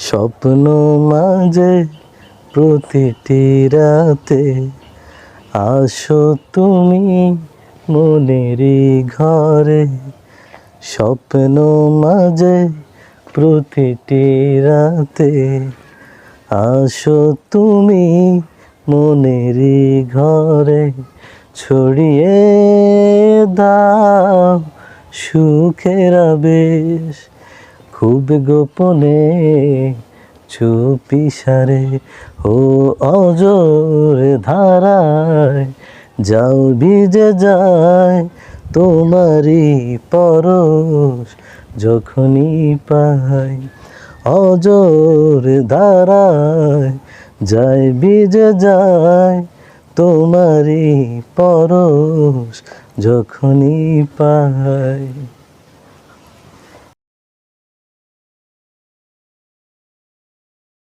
স্বপ্ন মাঝে প্রতিটি রাতে আসো তুমি মনেরই ঘরে। স্বপ্ন মাঝে প্রতিটি রাতে আসো তুমি মনেরই ঘরে। ছড়িয়ে দাও সুখের আবেশ, খুব গোপনে চুপি সারে। ও অজরে ধারায় যাও ভিজে যায় তোমারই পরশ যখনই পাই। অজরে ধারায় যায় ভিজে যায় তোমারই পরশ যখনই পাই।